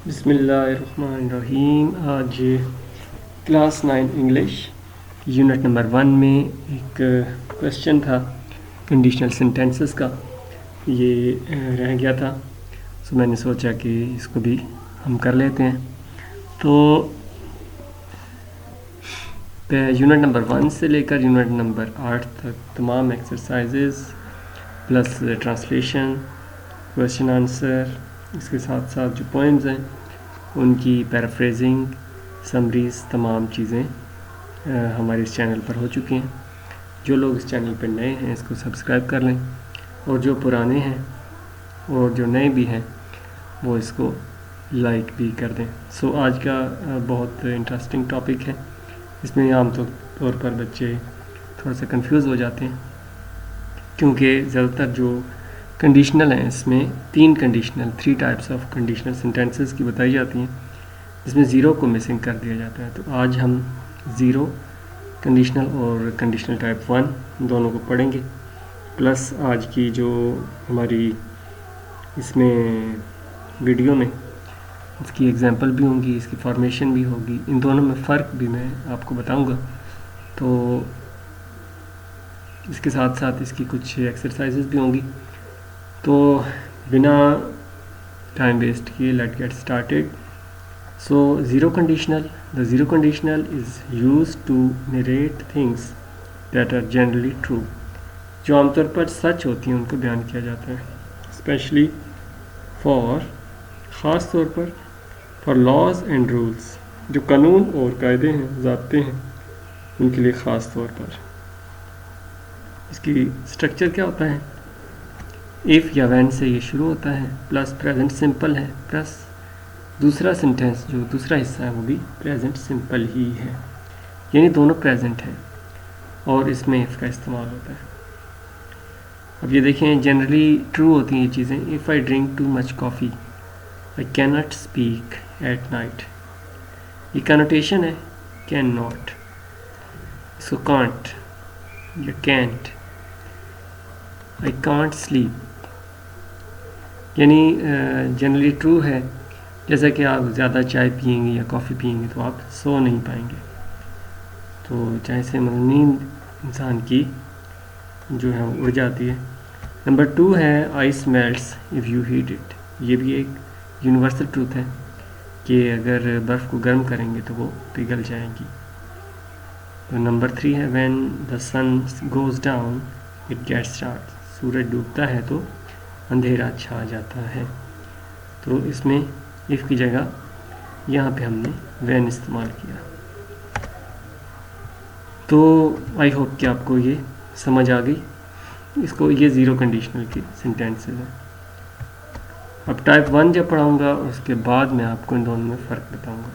बिस्मिल्लाहिर्रहमानिर्रहीम। आज class 9 English unit number 1 में एक क्वेश्चन था कंडीशनल सेंटेंसेस का। ये रह गया था, तो मैंने सोचा कि इसको भी हम कर लेते हैं। तो यूनिट नंबर 1 से लेकर यूनिट नंबर 8 तक तमाम exercises plus translation, question answer, इसके साथ साथ जो पोएम्स हैं उनकी पैराफ्रेजिंग, समरीज़, तमाम चीज़ें हमारे इस चैनल पर हो चुकी हैं। जो लोग इस चैनल पर नए हैं इसको सब्सक्राइब कर लें, और जो पुराने हैं और जो नए भी हैं वो इसको लाइक भी कर दें। सो आज का बहुत इंटरेस्टिंग टॉपिक है। इसमें आम तौर पर बच्चे थोड़ा सा कंफ्यूज हो जाते हैं, क्योंकि ज़्यादातर जो कंडीशनल हैं इसमें three types of conditional sentences की बताई जाती हैं, जिसमें ज़ीरो को मिसिंग कर दिया जाता है। तो आज हम ज़ीरो कंडीशनल और कंडीशनल टाइप 1 दोनों को पढ़ेंगे, प्लस आज की जो हमारी इसमें वीडियो में इसकी एग्जांपल भी होंगी, इसकी फॉर्मेशन भी होगी, इन दोनों में फ़र्क भी मैं आपको बताऊंगा। तो इसके साथ साथ इसकी कुछ एक्सरसाइजेस भी होंगी। तो बिना टाइम वेस्ट किए let get started. So zero conditional, the zero conditional is used to narrate things that are generally true. जो आमतौर पर सच होती हैं उनको बयान किया जाता है, स्पेशली फॉर, ख़ास तौर पर फॉर लॉज एंड रूल्स, जो कानून और कायदे हैं, ज़ाब्ते हैं, उनके लिए ख़ास तौर पर। इसकी स्ट्रक्चर क्या होता है? इफ़ या वैन से ये शुरू होता है, प्लस प्रेजेंट सिंपल है, प्लस दूसरा सेंटेंस जो दूसरा हिस्सा है वो भी प्रेजेंट सिंपल ही है, यानी दोनों प्रेजेंट हैं और इसमें इफ़ का इस्तेमाल होता है। अब ये देखें, जनरली ट्रू होती हैं ये चीज़ें। If I drink too much coffee I can not speak at night. ये कनोटेशन है, कैन नॉट, इसको कांट या कैंट। आई कांट स्लीप यानी जनरली ट्रू है, जैसा कि आप ज़्यादा चाय पिएंगे या कॉफ़ी पिएंगे तो आप सो नहीं पाएंगे। तो चाहे से मतलब नींद इंसान की जो है वो उड़ जाती है। नंबर 2 है ice melts if you heat it. ये भी एक यूनिवर्सल ट्रूथ है कि अगर बर्फ़ को गर्म करेंगे तो वो पिघल जाएगी। तो नंबर 3 है when the sun goes down it gets dark. सूरज डूबता है तो अंधेरा छा जाता है। तो इसमें इफ़ की जगह यहाँ पे हमने व्हेन इस्तेमाल किया। तो आई होप कि आपको ये समझ आ गई। इसको ये ज़ीरो कंडीशनल की सेंटेंसेस हैं। अब टाइप 1 जब पढ़ाऊँगा उसके बाद मैं आपको इन दोनों में फ़र्क बताऊँगा।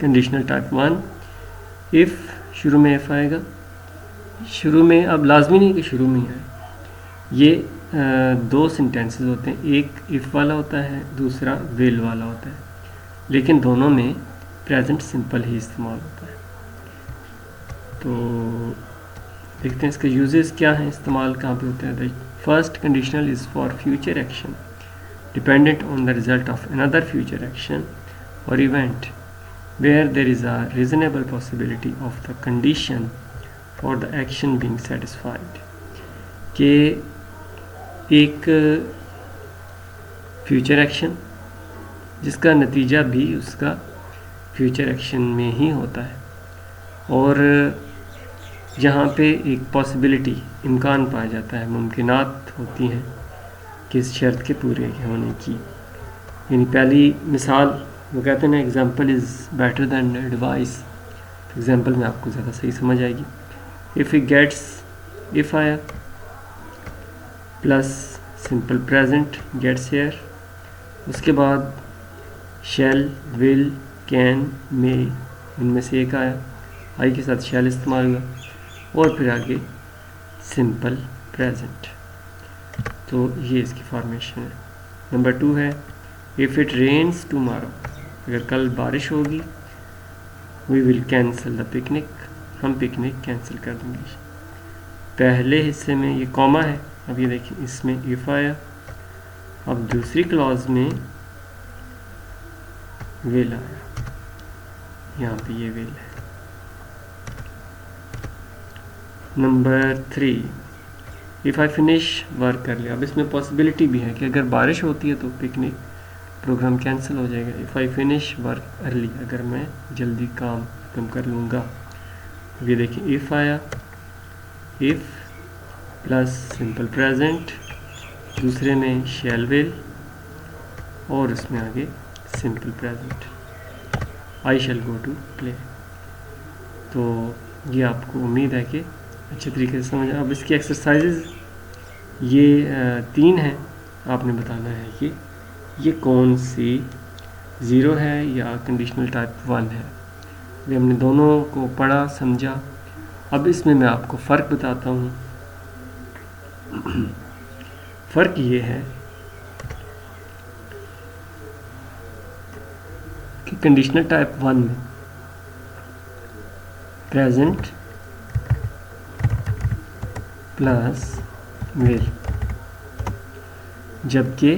कंडीशनल टाइप 1, इफ़ शुरू में इफ़ आएगा, शुरू में अब लाजमी नहीं कि शुरू में ही आए। ये दो सेंटेंसेस होते हैं, एक इफ़ वाला होता है, दूसरा विल वाला होता है, लेकिन दोनों में प्रेजेंट सिंपल ही इस्तेमाल होता है। तो देखते हैं इसके यूजेस क्या हैं, इस्तेमाल कहाँ पे होते हैं। First conditional is for future action dependent on the result of another future action or event where there is a reasonable possibility of the condition for the action being satisfied. कि एक future action जिसका नतीजा भी उसका future action में ही होता है, और जहाँ पे एक पॉसिबिलिटी, इम्कान पाया जाता है, मुमकिनात होती हैं किस शर्त के पूरे होने की। यानी पहली मिसाल वो कहते हैं ना, example is better than advice. Example में आपको ज़्यादा सही समझ आएगी। इफ़ इट गेट्स, इफ़ आया plus simple present gets here, उसके बाद शैल, विल, कैन, मे, इनमें से एक आया, आई के साथ शैल इस्तेमाल हुआ, और फिर आगे सिंपल प्रेजेंट। तो ये इसकी फॉर्मेशन है। नंबर 2 है इफ़ इट रेन्स टुमारो, अगर कल बारिश होगी, we will cancel the picnic, हम पिकनिक कैंसिल कर देंगे। पहले हिस्से में ये कॉमा है, अब ये देखिए इसमें इफ़ आया। अब दूसरी क्लॉज में विल आया, यहाँ पे ये विल है। Number 3, if I finish work कर लिया। अब इसमें पॉसिबिलिटी भी है कि अगर बारिश होती है तो पिकनिक प्रोग्राम कैंसिल हो जाएगा। If I finish work early, अगर मैं जल्दी काम खत्म कर लूँगा। ये देखिए इफ़ आया, इफ़ प्लस सिंपल प्रेजेंट, दूसरे में शैल विल और उसमें आगे simple present, I shall go to play. तो ये आपको उम्मीद है कि अच्छे तरीके से समझ। अब इसकी एक्सरसाइजेज ये 3 हैं। आपने बताना है कि ये कौन सी 0 है या कंडीशनल टाइप 1 है। ये हमने दोनों को पढ़ा समझा। अब इसमें मैं आपको फ़र्क बताता हूँ। फ़र्क ये है कि कंडीशनल टाइप 1 में प्रेजेंट प्लस विल, जबकि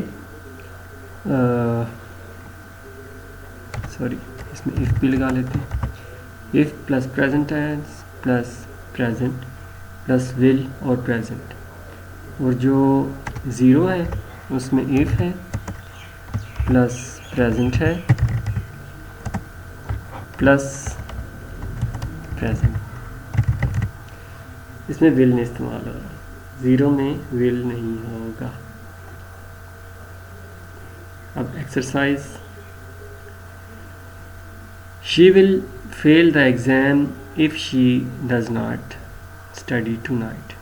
सॉरी इसमें इफ़ भी लगा लेते हैं। If plus present tens plus present plus will और प्रेजेंट, और जो 0 है उसमें इफ़ है प्लस प्रेजेंट है प्लस प्रेजेंट। इसमें विल नहीं इस्तेमाल हो रहा, 0 में विल नहीं होगा। अब exercise, she will fail the exam if she does not study tonight.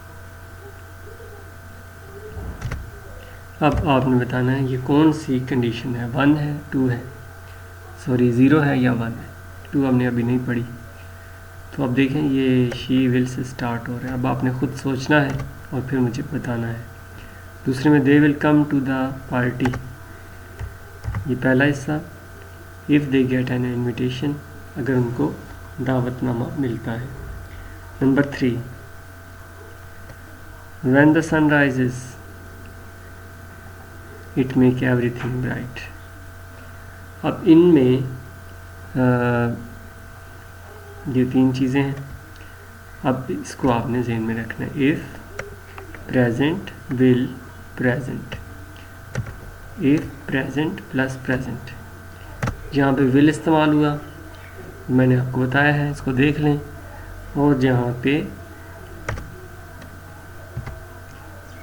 अब आपने बताना है ये कौन सी कंडीशन है, 1 है 2 है, सॉरी 0 है या 1 है। 2 हमने अभी नहीं पढ़ी। तो अब देखें ये शी विल से स्टार्ट हो रहा है। अब आपने ख़ुद सोचना है और फिर मुझे बताना है। दूसरे में they will come to the party, ये पहला हिस्सा। If they get an invitation, अगर उनको दावतनामा मिलता है। Number 3, when the sun rises it make everything bright. अब इनमें ये 3 चीज़ें हैं। अब इसको आपने ज़हन में रखना है। If present will present, if present plus present, जहाँ पे विल इस्तेमाल हुआ मैंने आपको बताया है, इसको देख लें। और जहाँ पे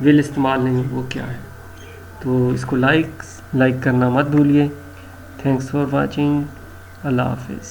विल इस्तेमाल नहीं वो क्या है। तो इसको लाइक करना मत भूलिए। Thanks for watching. अल्लाह हाफिज़।